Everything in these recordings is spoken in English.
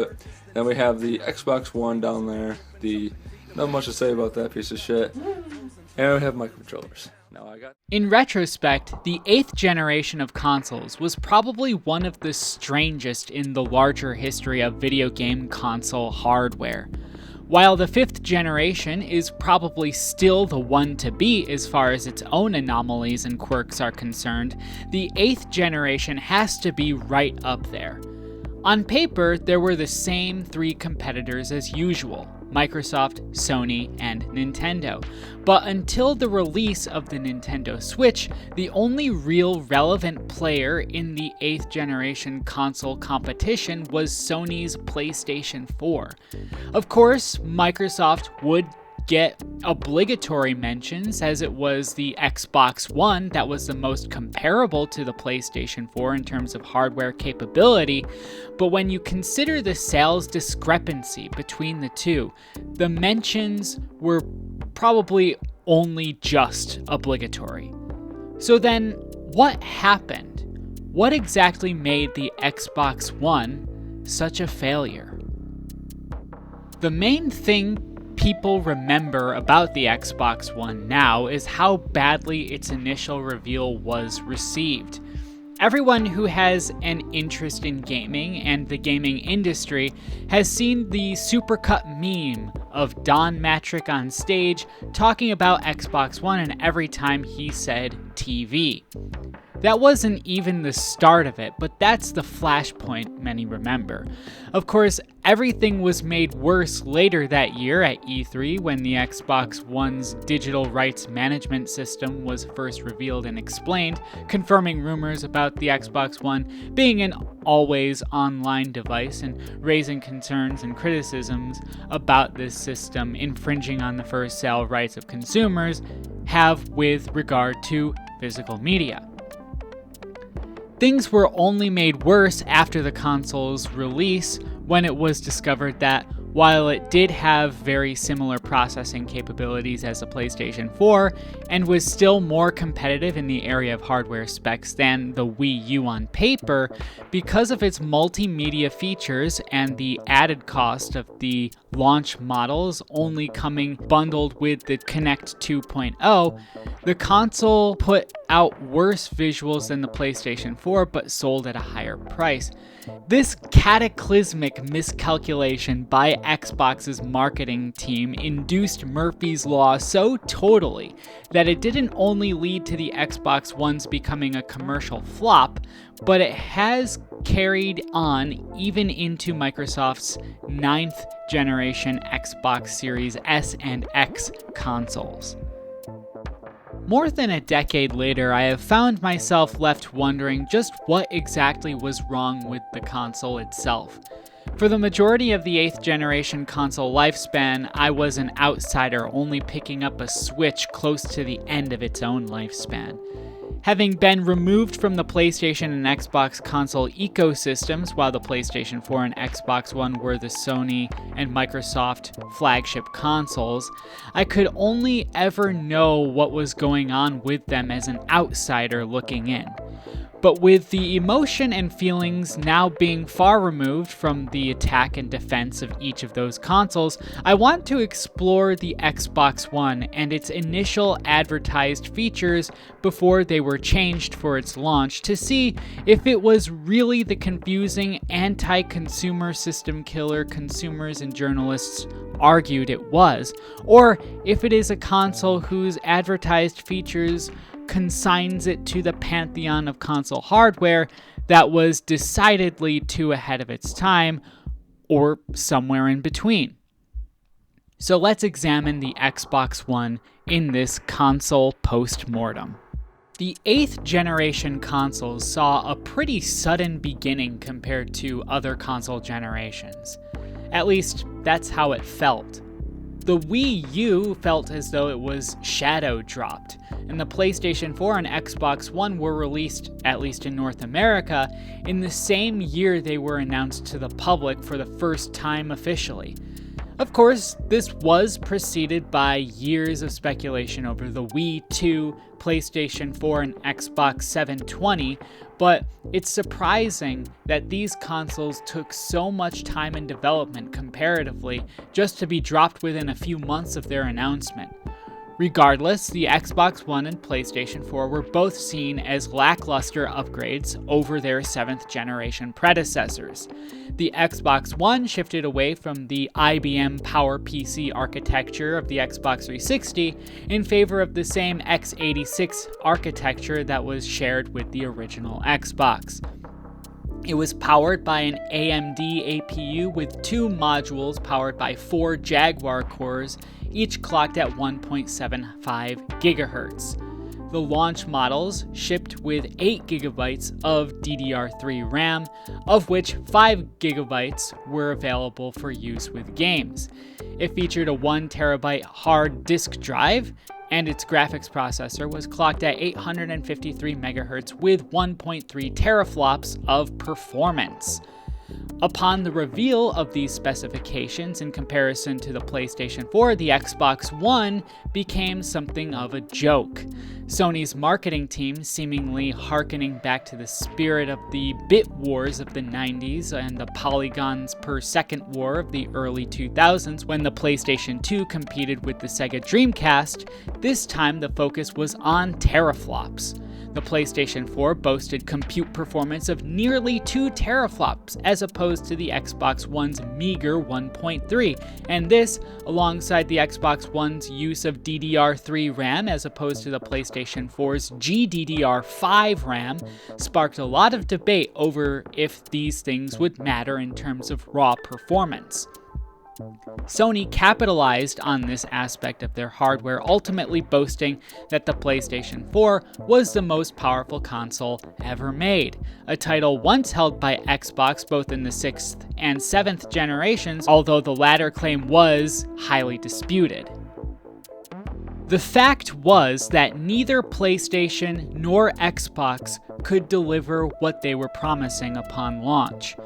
it. Then we have the Xbox One down there. Not much to say about that piece of shit. And we have microcontrollers. In retrospect, the 8th generation of consoles was probably one of the strangest in the larger history of video game console hardware. While the 5th generation is probably still the one to beat as far as its own anomalies and quirks are concerned, the 8th generation has to be right up there. On paper, there were the same 3 competitors as usual: Microsoft, Sony, and Nintendo. But until the release of the Nintendo Switch, the only real relevant player in the 8th generation console competition was Sony's PlayStation 4. Of course, Microsoft would get obligatory mentions, as it was the Xbox One that was the most comparable to the PlayStation 4 in terms of hardware capability, but when you consider the sales discrepancy between the two, the mentions were probably only just obligatory. So then, what happened? What exactly made the Xbox One such a failure? The main thing people remember about the Xbox One now is how badly its initial reveal was received. Everyone who has an interest in gaming and the gaming industry has seen the supercut meme of Don Matrick on stage talking about Xbox One, and every time he said TV. That wasn't even the start of it, but that's the flashpoint many remember. Of course, everything was made worse later that year at E3 when the Xbox One's digital rights management system was first revealed and explained, confirming rumors about the Xbox One being an always online device and raising concerns and criticisms about this system infringing on the first sale rights of consumers have with regard to physical media. Things were only made worse after the console's release when it was discovered that while it did have very similar processing capabilities as the PlayStation 4 and was still more competitive in the area of hardware specs than the Wii U on paper, because of its multimedia features and the added cost of the launch models only coming bundled with the Kinect 2.0, the console put out worse visuals than the PlayStation 4 but sold at a higher price. This cataclysmic miscalculation by Xbox's marketing team induced Murphy's Law so totally that it didn't only lead to the Xbox One's becoming a commercial flop, but it has carried on even into Microsoft's 9th generation Xbox Series S and X consoles. More than a decade later, I have found myself left wondering just what exactly was wrong with the console itself. For the majority of the 8th generation console lifespan, I was an outsider, only picking up a Switch close to the end of its own lifespan. Having been removed from the PlayStation and Xbox console ecosystems while the PlayStation 4 and Xbox One were the Sony and Microsoft flagship consoles, I could only ever know what was going on with them as an outsider looking in. But with the emotion and feelings now being far removed from the attack and defense of each of those consoles, I want to explore the Xbox One and its initial advertised features before they were changed for its launch to see if it was really the confusing anti-consumer system killer consumers and journalists argued it was, or if it is a console whose advertised features consigns it to the pantheon of console hardware that was decidedly too ahead of its time, or somewhere in between. So let's examine the Xbox One in this console postmortem. The 8th generation consoles saw a pretty sudden beginning compared to other console generations. At least, that's how it felt. The Wii U felt as though it was shadow dropped, and the PlayStation 4 and Xbox One were released, at least in North America, in the same year they were announced to the public for the first time officially. Of course, this was preceded by years of speculation over the Wii 2, PlayStation 4, and Xbox 720, but it's surprising that these consoles took so much time in development comparatively just to be dropped within a few months of their announcement. Regardless, the Xbox One and PlayStation 4 were both seen as lackluster upgrades over their 7th generation predecessors. The Xbox One shifted away from the IBM PowerPC architecture of the Xbox 360 in favor of the same x86 architecture that was shared with the original Xbox. It was powered by an AMD APU with 2 modules powered by 4 Jaguar cores, each clocked at 1.75 GHz. The launch models shipped with 8 GB of DDR3 RAM, of which 5 GB were available for use with games. It featured a 1 TB hard disk drive, and its graphics processor was clocked at 853 MHz with 1.3 teraflops of performance. Upon the reveal of these specifications in comparison to the PlayStation 4, the Xbox One became something of a joke. Sony's marketing team, seemingly hearkening back to the spirit of the bit wars of the 90s and the polygons per second war of the early 2000s when the PlayStation 2 competed with the Sega Dreamcast, this time the focus was on teraflops. The PlayStation 4 boasted compute performance of nearly 2 teraflops as opposed to the Xbox One's meager 1.3, and this, alongside the Xbox One's use of DDR3 RAM as opposed to the PlayStation 4's GDDR5 RAM, sparked a lot of debate over if these things would matter in terms of raw performance. Sony capitalized on this aspect of their hardware, ultimately boasting that the PlayStation 4 was the most powerful console ever made, a title once held by Xbox both in the 6th and 7th generations, although the latter claim was highly disputed. The fact was that neither PlayStation nor Xbox could deliver what they were promising upon launch.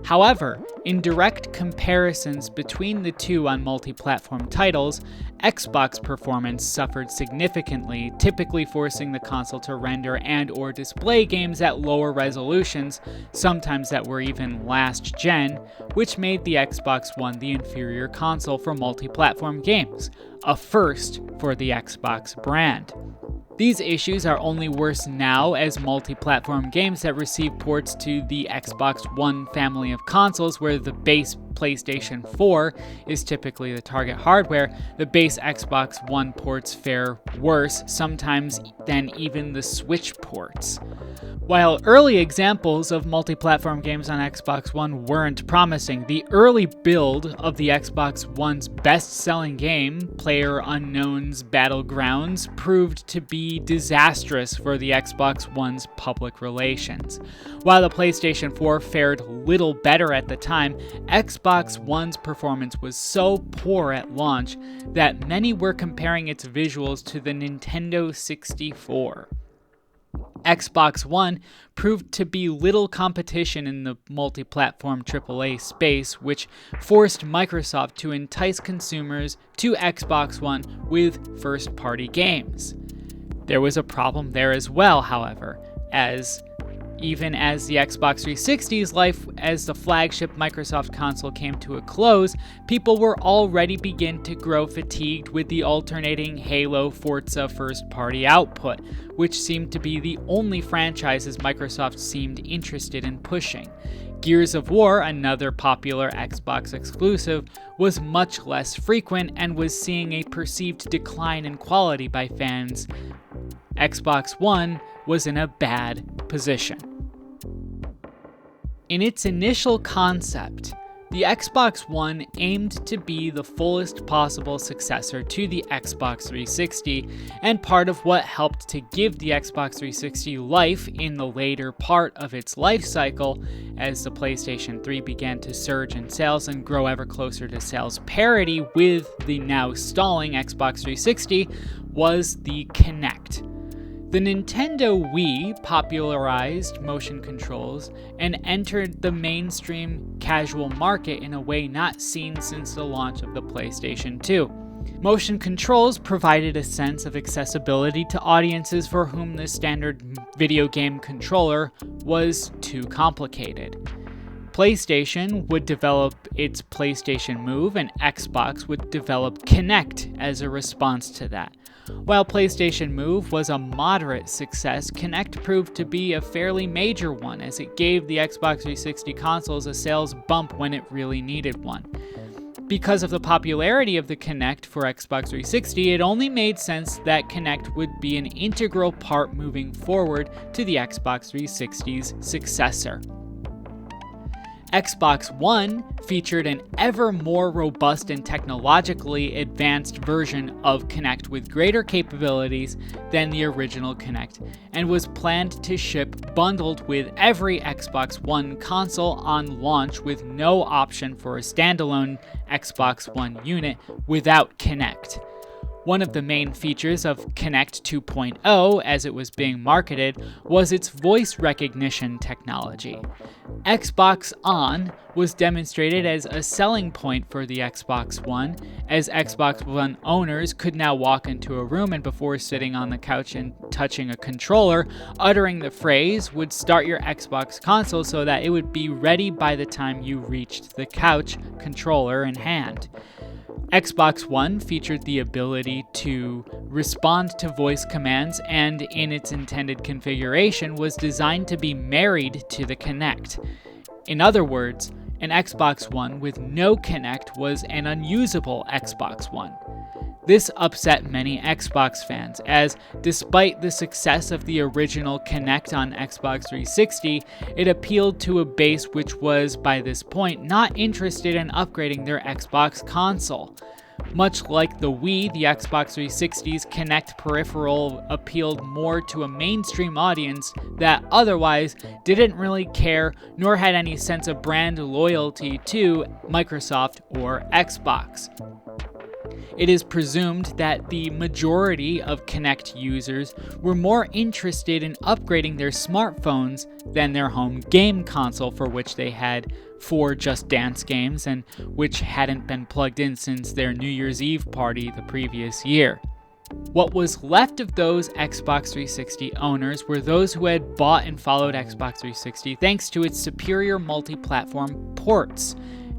However, in direct comparisons between the two on multi-platform titles, Xbox performance suffered significantly, typically forcing the console to render and/or display games at lower resolutions, sometimes that were even last gen, which made the Xbox One the inferior console for multi-platform games, a first for the Xbox brand. These issues are only worse now as multi-platform games that receive ports to the Xbox One family of consoles, where the base PlayStation 4 is typically the target hardware, the base Xbox One ports fare worse, sometimes than even the Switch ports. While early examples of multi-platform games on Xbox One weren't promising, the early build of the Xbox One's best-selling game, PlayerUnknown's Battlegrounds, proved to be disastrous for the Xbox One's public relations. While the PlayStation 4 fared little better at the time, Xbox One's performance was so poor at launch that many were comparing its visuals to the Nintendo 64. Xbox One proved to be little competition in the multi-platform AAA space, which forced Microsoft to entice consumers to Xbox One with first-party games. There was a problem there as well, however, as even as the Xbox 360's life as the flagship Microsoft console came to a close, people were already beginning to grow fatigued with the alternating Halo Forza first-party output, which seemed to be the only franchises Microsoft seemed interested in pushing. Gears of War, another popular Xbox exclusive, was much less frequent and was seeing a perceived decline in quality by fans. Xbox One was in a bad position. In its initial concept, the Xbox One aimed to be the fullest possible successor to the Xbox 360, and part of what helped to give the Xbox 360 life in the later part of its life cycle, as the PlayStation 3 began to surge in sales and grow ever closer to sales parity with the now stalling Xbox 360, was the Kinect. The Nintendo Wii popularized motion controls and entered the mainstream casual market in a way not seen since the launch of the PlayStation 2. Motion controls provided a sense of accessibility to audiences for whom the standard video game controller was too complicated. PlayStation would develop its PlayStation Move, and Xbox would develop Kinect as a response to that. While PlayStation Move was a moderate success, Kinect proved to be a fairly major one, as it gave the Xbox 360 consoles a sales bump when it really needed one. Because of the popularity of the Kinect for Xbox 360, it only made sense that Kinect would be an integral part moving forward to the Xbox 360's successor. Xbox One featured an ever more robust and technologically advanced version of Kinect with greater capabilities than the original Kinect, and was planned to ship bundled with every Xbox One console on launch, with no option for a standalone Xbox One unit without Kinect. One of the main features of Kinect 2.0, as it was being marketed, was its voice recognition technology. Xbox On was demonstrated as a selling point for the Xbox One, as Xbox One owners could now walk into a room and, before sitting on the couch and touching a controller, uttering the phrase would start your Xbox console so that it would be ready by the time you reached the couch, controller in hand. Xbox One featured the ability to respond to voice commands, and in its intended configuration was designed to be married to the Kinect. In other words, an Xbox One with no Kinect was an unusable Xbox One. This upset many Xbox fans, as despite the success of the original Kinect on Xbox 360, it appealed to a base which was, by this point, not interested in upgrading their Xbox console. Much like the Wii, the Xbox 360's Kinect peripheral appealed more to a mainstream audience that otherwise didn't really care nor had any sense of brand loyalty to Microsoft or Xbox. It is presumed that the majority of Kinect users were more interested in upgrading their smartphones than their home game console, for which they had 4 Just Dance games and which hadn't been plugged in since their New Year's Eve party the previous year. What was left of those Xbox 360 owners were those who had bought and followed Xbox 360 thanks to its superior multi-platform ports,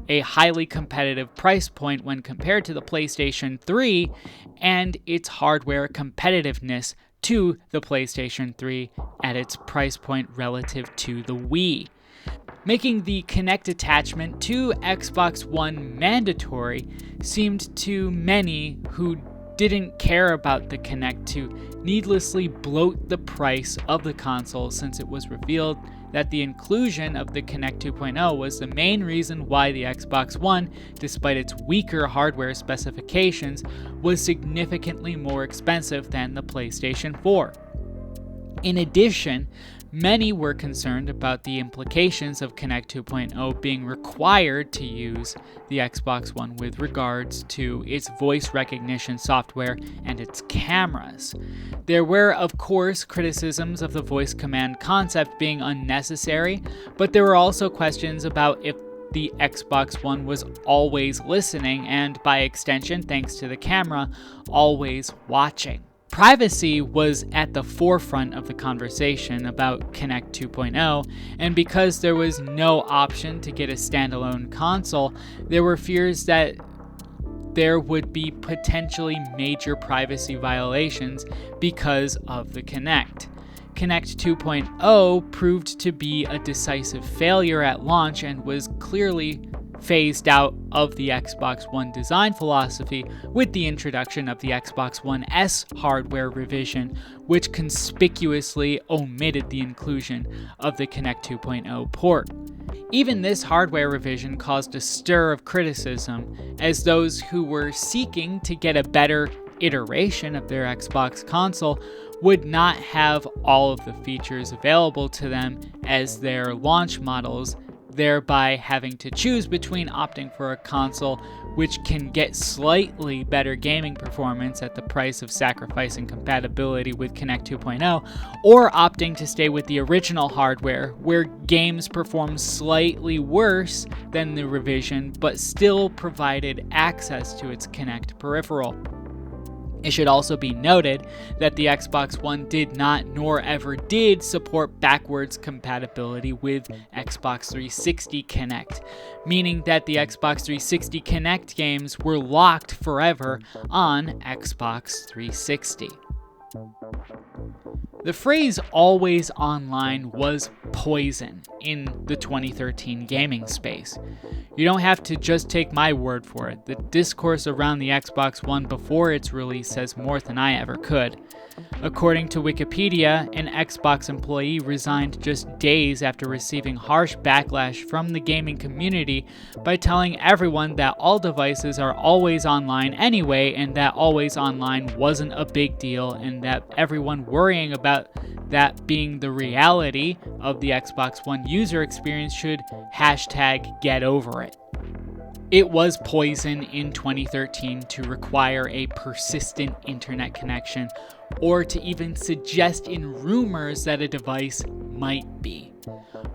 a highly competitive price point when compared to the PlayStation 3, and its hardware competitiveness to the PlayStation 3 at its price point relative to the Wii. Making the Kinect attachment to Xbox One mandatory seemed to many who didn't care about the Kinect to needlessly bloat the price of the console, since it was revealed that the inclusion of the Kinect 2.0 was the main reason why the Xbox One, despite its weaker hardware specifications, was significantly more expensive than the PlayStation 4. In addition, many were concerned about the implications of Kinect 2.0 being required to use the Xbox One with regards to its voice recognition software and its cameras. There were, of course, criticisms of the voice command concept being unnecessary, but there were also questions about if the Xbox One was always listening and, by extension, thanks to the camera, always watching. Privacy was at the forefront of the conversation about Kinect 2.0, and because there was no option to get a standalone console, there were fears that there would be potentially major privacy violations because of the Kinect. Kinect 2.0 proved to be a decisive failure at launch and was clearly phased out of the Xbox One design philosophy with the introduction of the Xbox One S hardware revision, which conspicuously omitted the inclusion of the Kinect 2.0 port. Even this hardware revision caused a stir of criticism, as those who were seeking to get a better iteration of their Xbox console would not have all of the features available to them as their launch models thereby having to choose between opting for a console which can get slightly better gaming performance at the price of sacrificing compatibility with Kinect 2.0, or opting to stay with the original hardware where games perform slightly worse than the revision but still provided access to its Kinect peripheral. It should also be noted that the Xbox One did not nor ever did support backwards compatibility with Xbox 360 Kinect, meaning that the Xbox 360 Kinect games were locked forever on Xbox 360. The phrase always online was poison in the 2013 gaming space. You don't have to just take my word for it. The discourse around the Xbox One before its release says more than I ever could. According to Wikipedia, an Xbox employee resigned just days after receiving harsh backlash from the gaming community by telling everyone that all devices are always online anyway, and that always online wasn't a big deal, and that everyone worrying about that being the reality of the Xbox One user experience should #get over it. It was poison in 2013 to require a persistent internet connection or to even suggest in rumors that a device might be.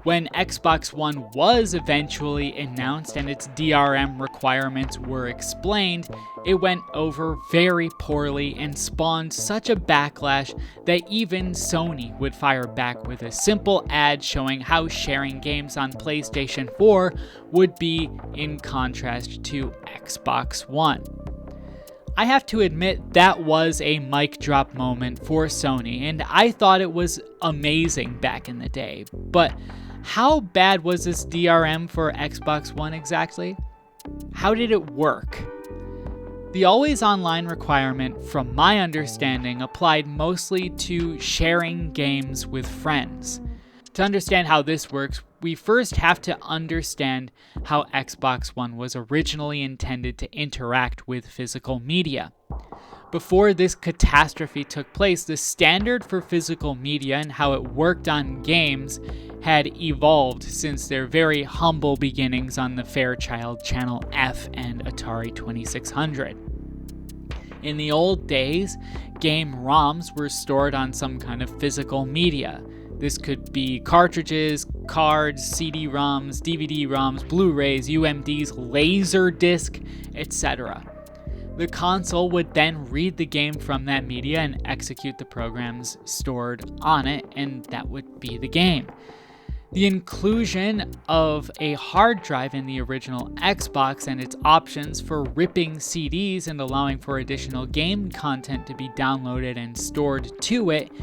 When Xbox One was eventually announced and its DRM requirements were explained, it went over very poorly and spawned such a backlash that even Sony would fire back with a simple ad showing how sharing games on PlayStation 4 would be in contrast to Xbox One. I have to admit that was a mic drop moment for Sony, and I thought it was amazing back in the day. But how bad was this DRM for Xbox One exactly? How did it work? The always online requirement, from my understanding, applied mostly to sharing games with friends. To understand how this works, we first have to understand how Xbox One was originally intended to interact with physical media. Before this catastrophe took place, the standard for physical media and how it worked on games had evolved since their very humble beginnings on the Fairchild Channel F and Atari 2600. In the old days, game ROMs were stored on some kind of physical media. This could be cartridges, cards, CD-ROMs, DVD-ROMs, Blu-rays, UMDs, Laserdisc, etc. The console would then read the game from that media and execute the programs stored on it, and that would be the game. The inclusion of a hard drive in the original Xbox and its options for ripping CDs and allowing for additional game content to be downloaded and stored to it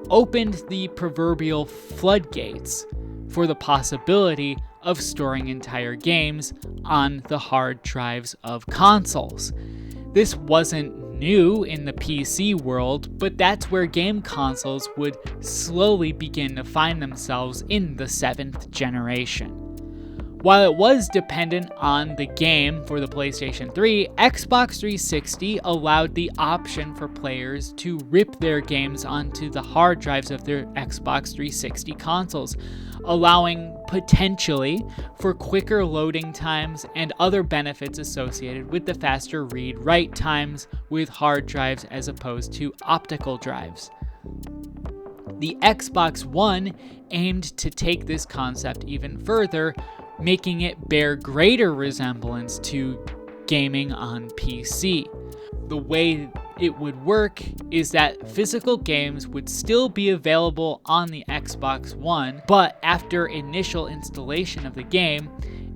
opened the proverbial floodgates for the possibility of storing entire games on the hard drives of consoles. This wasn't new in the PC world, but that's where game consoles would slowly begin to find themselves in the 7th generation. While it was dependent on the game for the PlayStation 3, Xbox 360 allowed the option for players to rip their games onto the hard drives of their Xbox 360 consoles, allowing potentially for quicker loading times and other benefits associated with the faster read-write times with hard drives as opposed to optical drives. The Xbox One aimed to take this concept even further, making it bear greater resemblance to gaming on PC. The way it would work is that physical games would still be available on the Xbox One, but after initial installation of the game,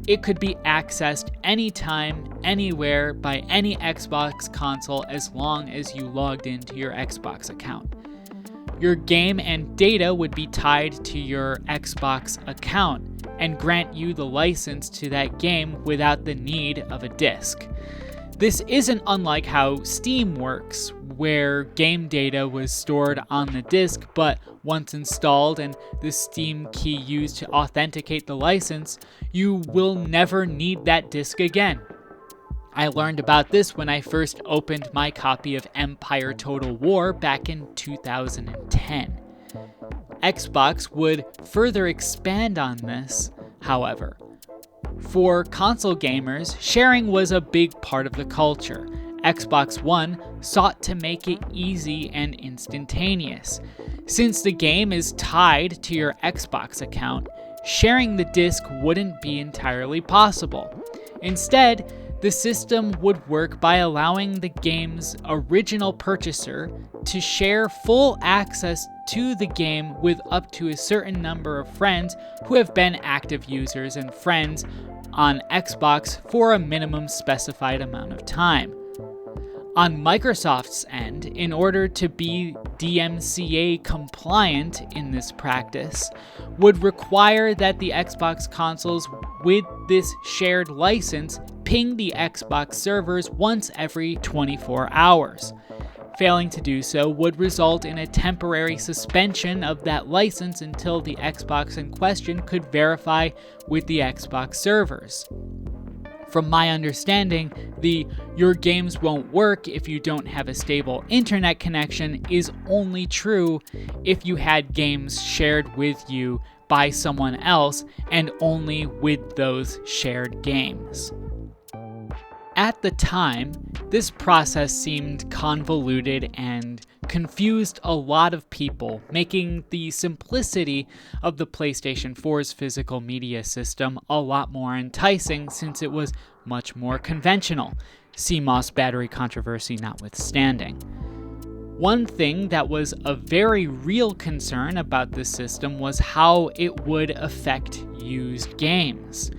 it could be accessed anytime, anywhere by any Xbox console as long as you logged into your Xbox account. Your game and data would be tied to your Xbox account and grant you the license to that game without the need of a disc. This isn't unlike how Steam works, where game data was stored on the disc, but once installed and the Steam key used to authenticate the license, you will never need that disc again. I learned about this when I first opened my copy of Empire Total War back in 2010. Xbox would further expand on this, however. For console gamers, sharing was a big part of the culture. Xbox One sought to make it easy and instantaneous. Since the game is tied to your Xbox account, sharing the disc wouldn't be entirely possible. Instead, the system would work by allowing the game's original purchaser to share full access to the game with up to a certain number of friends who have been active users and friends on Xbox for a minimum specified amount of time. On Microsoft's end, in order to be DMCA compliant in this practice, would require that the Xbox consoles with this shared license ping the Xbox servers once every 24 hours. Failing to do so would result in a temporary suspension of that license until the Xbox in question could verify with the Xbox servers. From my understanding, the "your games won't work if you don't have a stable internet connection" is only true if you had games shared with you by someone else and only with those shared games. At the time, this process seemed convoluted and confused a lot of people, making the simplicity of the PlayStation 4's physical media system a lot more enticing since it was much more conventional, CMOS battery controversy notwithstanding. One thing that was a very real concern about this system was how it would affect used games.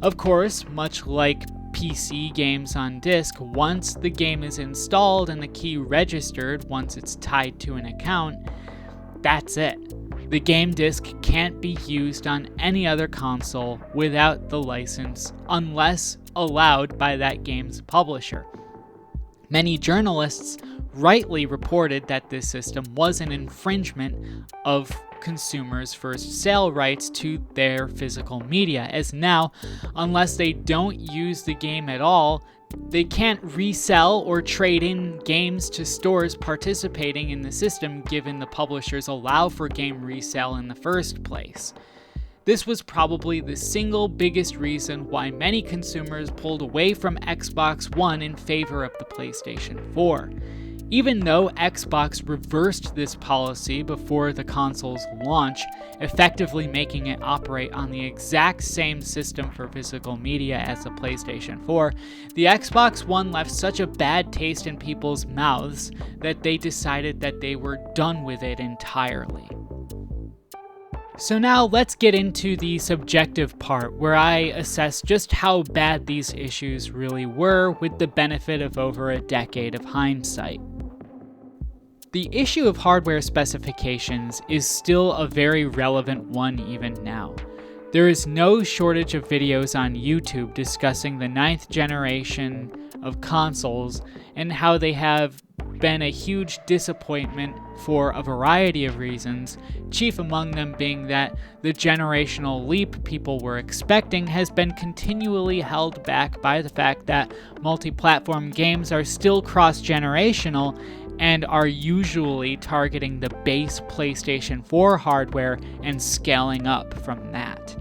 Of course, much like PC games on disk, once the game is installed and the key registered, once it's tied to an account, that's it. The game disc can't be used on any other console without the license unless allowed by that game's publisher. Many journalists rightly reported that this system was an infringement of consumers' first sale rights to their physical media, as now, unless they don't use the game at all, they can't resell or trade in games to stores participating in the system, given the publishers allow for game resale in the first place. This was probably the single biggest reason why many consumers pulled away from Xbox One in favor of the PlayStation 4. Even though Xbox reversed this policy before the console's launch, effectively making it operate on the exact same system for physical media as the PlayStation 4, the Xbox One left such a bad taste in people's mouths that they decided that they were done with it entirely. So now let's get into the subjective part, where I assess just how bad these issues really were with the benefit of over a decade of hindsight. The issue of hardware specifications is still a very relevant one even now. There is no shortage of videos on YouTube discussing the 9th generation of consoles and how they have been a huge disappointment for a variety of reasons, chief among them being that the generational leap people were expecting has been continually held back by the fact that multi-platform games are still cross-generational and are usually targeting the base PlayStation 4 hardware and scaling up from that.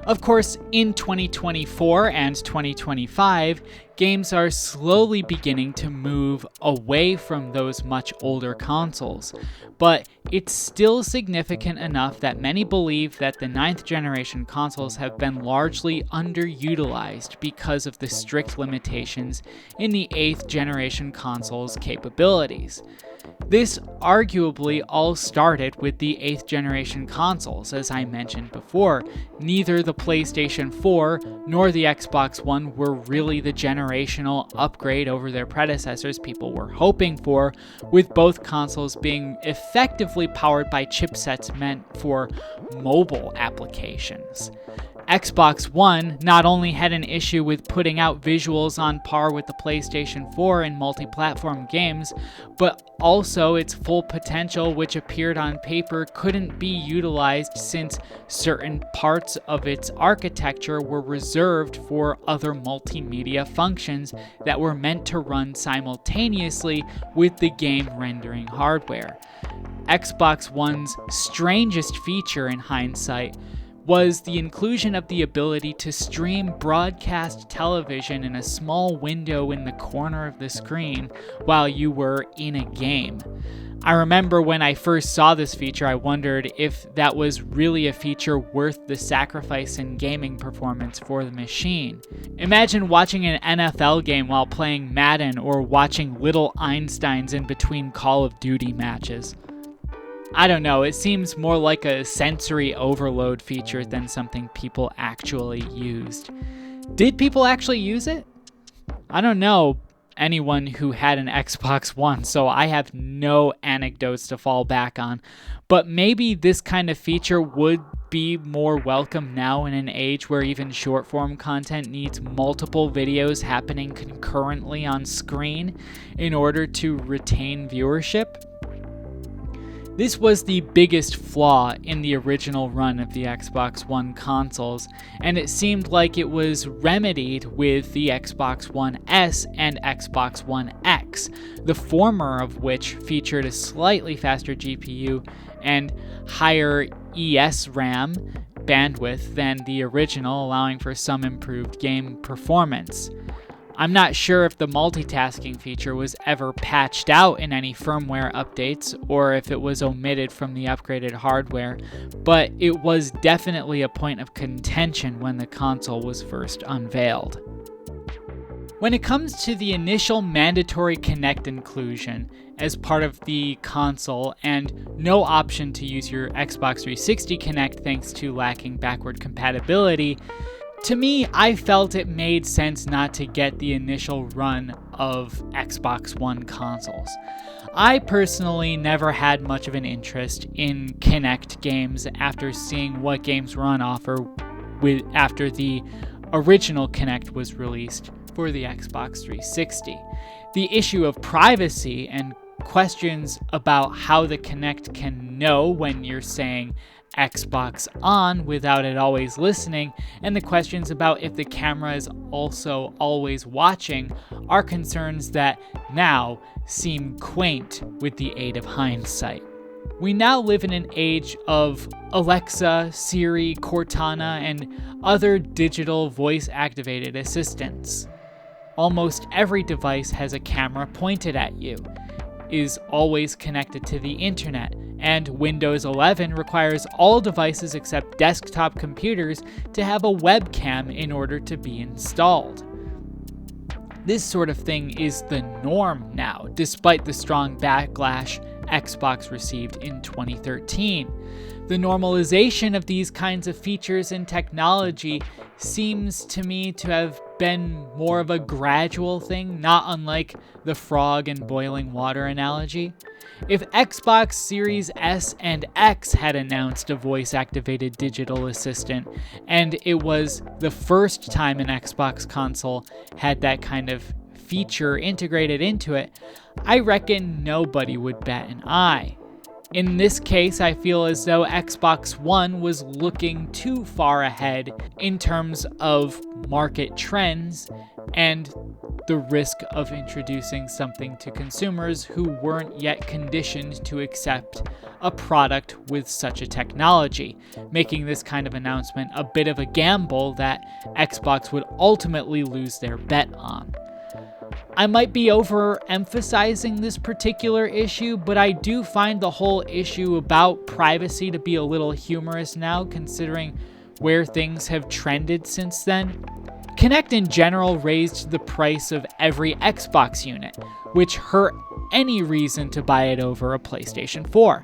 Of course, in 2024 and 2025, games are slowly beginning to move away from those much older consoles, but it's still significant enough that many believe that the 9th generation consoles have been largely underutilized because of the strict limitations in the 8th generation console's capabilities. This arguably all started with the 8th generation consoles, as I mentioned before. Neither the PlayStation 4 nor the Xbox One were really the generational upgrade over their predecessors people were hoping for, with both consoles being effectively powered by chipsets meant for mobile applications. Xbox One not only had an issue with putting out visuals on par with the PlayStation 4 in multi-platform games, but also its full potential, which appeared on paper, couldn't be utilized since certain parts of its architecture were reserved for other multimedia functions that were meant to run simultaneously with the game rendering hardware. Xbox One's strangest feature in hindsight was the inclusion of the ability to stream broadcast television in a small window in the corner of the screen while you were in a game. I remember when I first saw this feature, I wondered if that was really a feature worth the sacrifice in gaming performance for the machine. Imagine watching an NFL game while playing Madden or watching Little Einsteins in between Call of Duty matches. I don't know, it seems more like a sensory overload feature than something people actually used. Did people actually use it? I don't know anyone who had an Xbox One, so I have no anecdotes to fall back on. But maybe this kind of feature would be more welcome now in an age where even short-form content needs multiple videos happening concurrently on screen in order to retain viewership. This was the biggest flaw in the original run of the Xbox One consoles, and it seemed like it was remedied with the Xbox One S and Xbox One X, the former of which featured a slightly faster GPU and higher ESRAM bandwidth than the original, allowing for some improved game performance. I'm not sure if the multitasking feature was ever patched out in any firmware updates or if it was omitted from the upgraded hardware, but it was definitely a point of contention when the console was first unveiled. When it comes to the initial mandatory Kinect inclusion as part of the console and no option to use your Xbox 360 Kinect thanks to lacking backward compatibility, to me, I felt it made sense not to get the initial run of Xbox One consoles. I personally never had much of an interest in Kinect games after seeing what games were on offer after the original Kinect was released for the Xbox 360. The issue of privacy and questions about how the Kinect can know when you're saying Xbox on without it always listening, and the questions about if the camera is also always watching are concerns that now seem quaint with the aid of hindsight. We now live in an age of Alexa, Siri, Cortana, and other digital voice-activated assistants. Almost every device has a camera pointed at you, is always connected to the internet, and Windows 11 requires all devices except desktop computers to have a webcam in order to be installed. This sort of thing is the norm now, despite the strong backlash Xbox received in 2013. The normalization of these kinds of features and technology seems to me to have been more of a gradual thing, not unlike the frog and boiling water analogy. If Xbox Series S and X had announced a voice-activated digital assistant, and it was the first time an Xbox console had that kind of feature integrated into it, I reckon nobody would bat an eye. In this case, I feel as though Xbox One was looking too far ahead in terms of market trends and the risk of introducing something to consumers who weren't yet conditioned to accept a product with such a technology, making this kind of announcement a bit of a gamble that Xbox would ultimately lose their bet on. I might be overemphasizing this particular issue, but I do find the whole issue about privacy to be a little humorous now, considering where things have trended since then. Kinect in general raised the price of every Xbox unit, which hurt any reason to buy it over a PlayStation 4.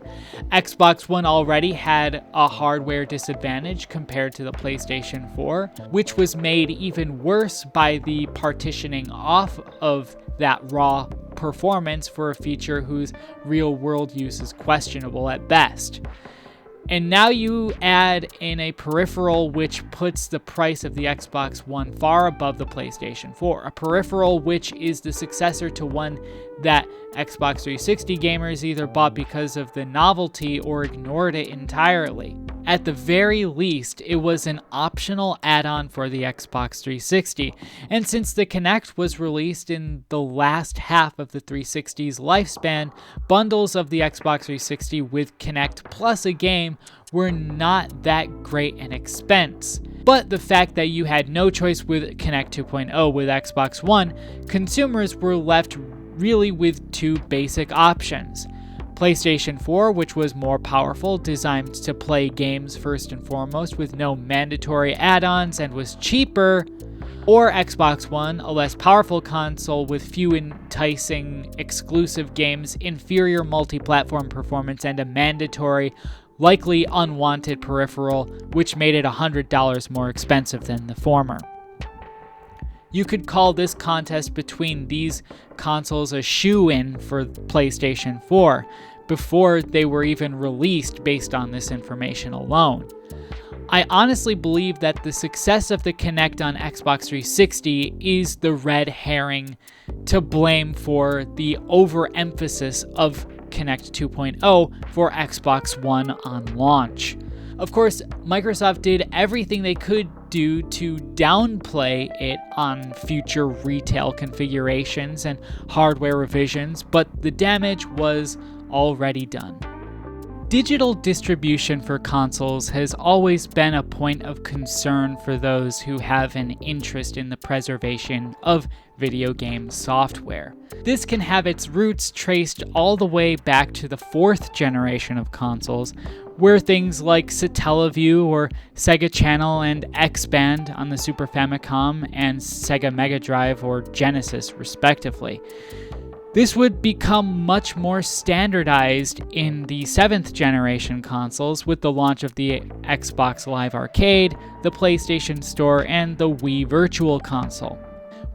Xbox One already had a hardware disadvantage compared to the PlayStation 4, which was made even worse by the partitioning off of that raw performance for a feature whose real-world use is questionable at best. And now you add in a peripheral which puts the price of the Xbox One far above the PlayStation 4, a peripheral which is the successor to one that Xbox 360 gamers either bought because of the novelty or ignored it entirely. At the very least, it was an optional add-on for the Xbox 360, and since the Kinect was released in the last half of the 360's lifespan, bundles of the Xbox 360 with Kinect plus a game were not that great an expense. But the fact that you had no choice with Kinect 2.0 with Xbox One, consumers were left really with two basic options. PlayStation 4, which was more powerful, designed to play games first and foremost with no mandatory add-ons and was cheaper, or Xbox One, a less powerful console with few enticing exclusive games, inferior multi-platform performance, and a mandatory, likely unwanted peripheral, which made it $100 more expensive than the former. You could call this contest between these consoles a shoe-in for PlayStation 4 before they were even released based on this information alone. I honestly believe that the success of the Kinect on Xbox 360 is the red herring to blame for the overemphasis of Kinect 2.0 for Xbox One on launch. Of course, Microsoft did everything they could do to downplay it on future retail configurations and hardware revisions, but the damage was already done. Digital distribution for consoles has always been a point of concern for those who have an interest in the preservation of video game software. This can have its roots traced all the way back to the 4th generation of consoles, where things like Satellaview or Sega Channel and X-Band on the Super Famicom and Sega Mega Drive or Genesis, respectively. This would become much more standardized in the 7th generation consoles with the launch of the Xbox Live Arcade, the PlayStation Store, and the Wii Virtual Console.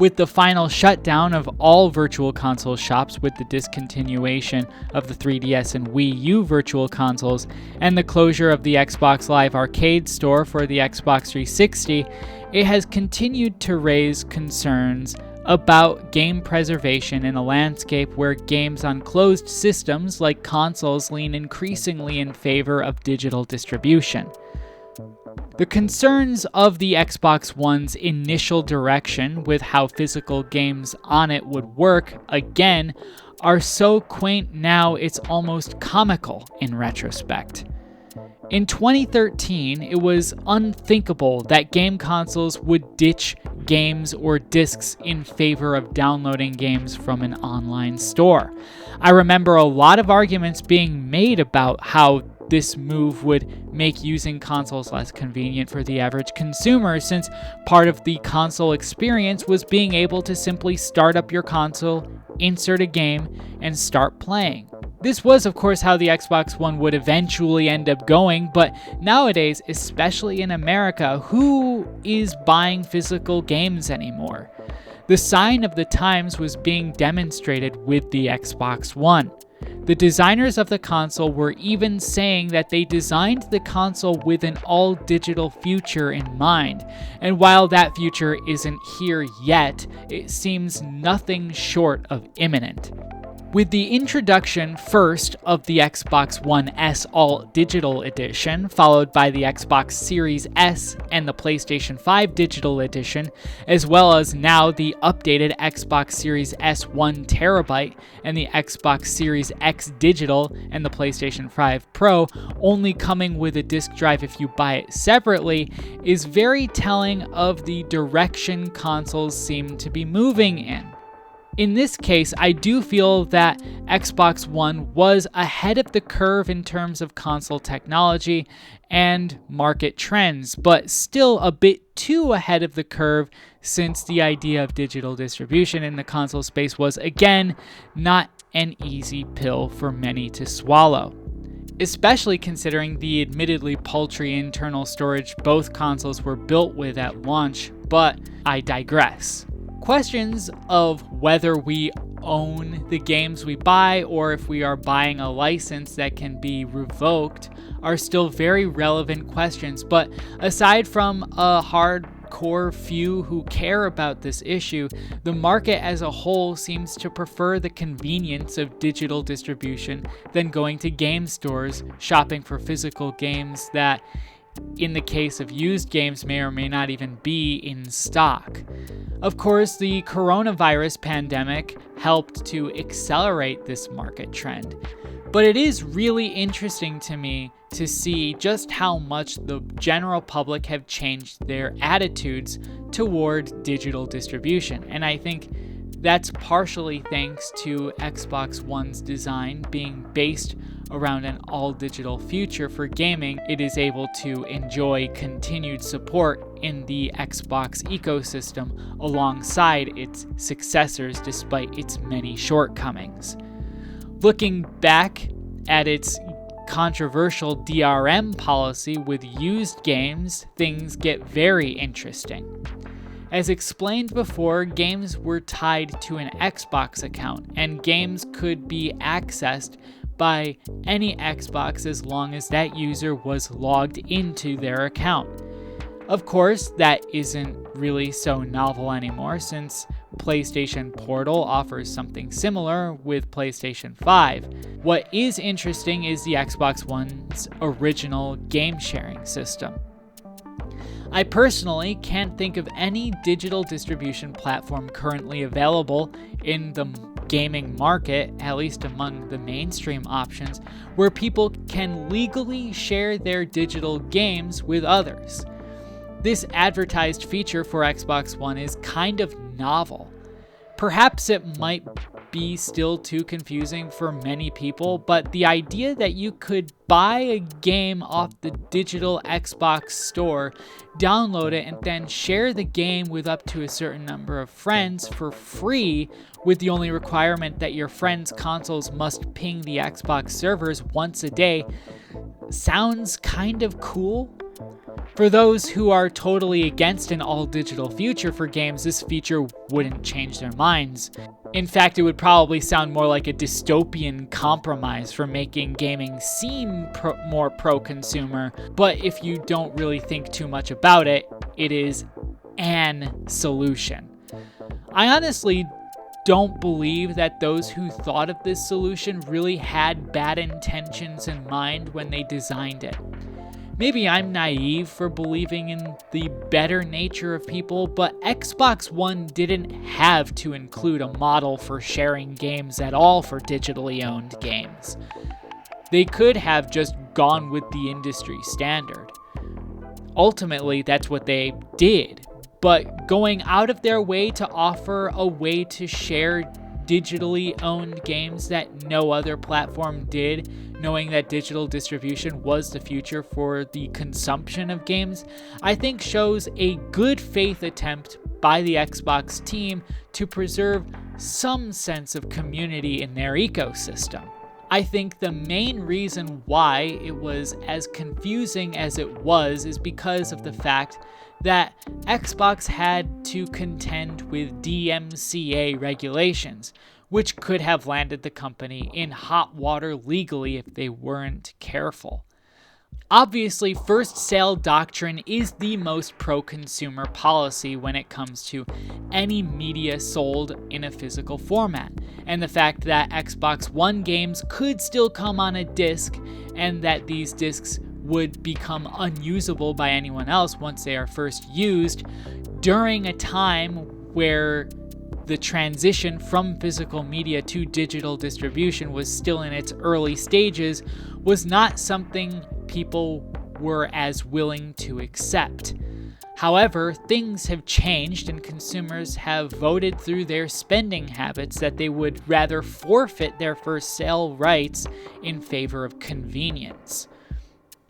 With the final shutdown of all Virtual Console shops with the discontinuation of the 3DS and Wii U Virtual Consoles and the closure of the Xbox Live Arcade store for the Xbox 360, it has continued to raise concerns about game preservation in a landscape where games on closed systems like consoles lean increasingly in favor of digital distribution. The concerns of the Xbox One's initial direction with how physical games on it would work, again, are so quaint now it's almost comical in retrospect. In 2013, it was unthinkable that game consoles would ditch games or discs in favor of downloading games from an online store. I remember a lot of arguments being made about how this move would make using consoles less convenient for the average consumer, since part of the console experience was being able to simply start up your console, insert a game, and start playing. This was, of course, how the Xbox One would eventually end up going, but nowadays, especially in America, who is buying physical games anymore? The sign of the times was being demonstrated with the Xbox One. The designers of the console were even saying that they designed the console with an all-digital future in mind, and while that future isn't here yet, it seems nothing short of imminent. With the introduction first of the Xbox One S All-Digital Edition, followed by the Xbox Series S and the PlayStation 5 Digital Edition, as well as now the updated Xbox Series S 1TB and the Xbox Series X Digital and the PlayStation 5 Pro, only coming with a disc drive if you buy it separately, is very telling of the direction consoles seem to be moving in. In this case, I do feel that Xbox One was ahead of the curve in terms of console technology and market trends, but still a bit too ahead of the curve since the idea of digital distribution in the console space was, again, not an easy pill for many to swallow. Especially considering the admittedly paltry internal storage both consoles were built with at launch, but I digress. Questions of whether we own the games we buy or if we are buying a license that can be revoked are still very relevant questions, but aside from a hard hardcore few who care about this issue, the market as a whole seems to prefer the convenience of digital distribution than going to game stores, shopping for physical games that, in the case of used games, may or may not even be in stock. Of course, the coronavirus pandemic helped to accelerate this market trend, but it is really interesting to me to see just how much the general public have changed their attitudes toward digital distribution, and I think that's partially thanks to Xbox One's design being based around an all-digital future for gaming. It is able to enjoy continued support in the Xbox ecosystem alongside its successors despite its many shortcomings. Looking back at its controversial DRM policy with used games, things get very interesting. As explained before, games were tied to an Xbox account, and games could be accessed by any Xbox as long as that user was logged into their account. Of course, that isn't really so novel anymore since PlayStation Portal offers something similar with PlayStation 5. What is interesting is the Xbox One's original game sharing system. I personally can't think of any digital distribution platform currently available in the gaming market, at least among the mainstream options, where people can legally share their digital games with others. This advertised feature for Xbox One is kind of novel. Perhaps it might be still too confusing for many people, but the idea that you could buy a game off the digital Xbox store, download it, and then share the game with up to a certain number of friends for free, with the only requirement that your friends' consoles must ping the Xbox servers once a day, sounds kind of cool. For those who are totally against an all-digital future for games, this feature wouldn't change their minds. In fact, it would probably sound more like a dystopian compromise for making gaming seem more pro-consumer, but if you don't really think too much about it, it is an solution. I honestly don't believe that those who thought of this solution really had bad intentions in mind when they designed it. Maybe I'm naive for believing in the better nature of people, but Xbox One didn't have to include a model for sharing games at all for digitally owned games. They could have just gone with the industry standard. Ultimately, that's what they did, but going out of their way to offer a way to share digitally owned games that no other platform did, knowing that digital distribution was the future for the consumption of games, I think shows a good faith attempt by the Xbox team to preserve some sense of community in their ecosystem. I think the main reason why it was as confusing as it was is because of the fact that Xbox had to contend with DMCA regulations, which could have landed the company in hot water legally if they weren't careful. Obviously, first sale doctrine is the most pro-consumer policy when it comes to any media sold in a physical format, and the fact that Xbox One games could still come on a disc and that these discs would become unusable by anyone else once they are first used during a time where the transition from physical media to digital distribution was still in its early stages was not something people were as willing to accept. However, things have changed and consumers have voted through their spending habits that they would rather forfeit their first sale rights in favor of convenience.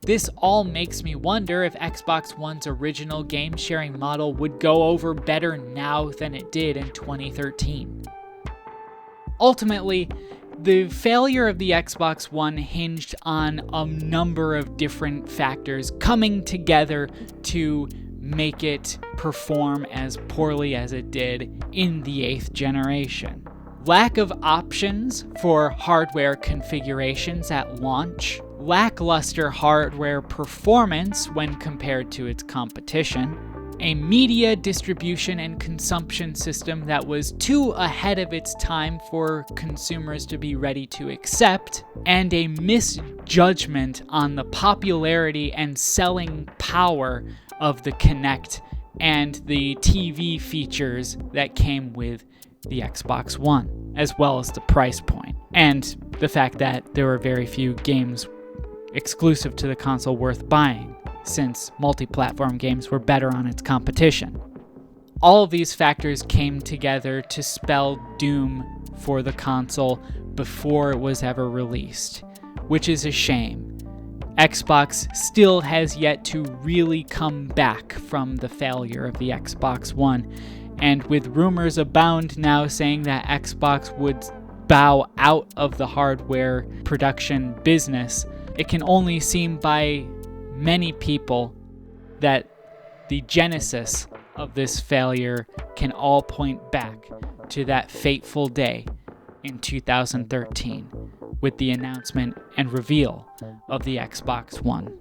This all makes me wonder if Xbox One's original game sharing model would go over better now than it did in 2013. Ultimately, the failure of the Xbox One hinged on a number of different factors coming together to make it perform as poorly as it did in the 8th generation. Lack of options for hardware configurations at launch, lackluster hardware performance when compared to its competition, a media distribution and consumption system that was too ahead of its time for consumers to be ready to accept, and a misjudgment on the popularity and selling power of the Kinect and the TV features that came with the Xbox One, as well as the price point, and the fact that there were very few games exclusive to the console worth buying, since multi-platform games were better on its competition. All of these factors came together to spell doom for the console before it was ever released, which is a shame. Xbox still has yet to really come back from the failure of the Xbox One, and with rumors abound now saying that Xbox would bow out of the hardware production business, it can only seem by many people that the genesis of this failure can all point back to that fateful day in 2013 with the announcement and reveal of the Xbox One.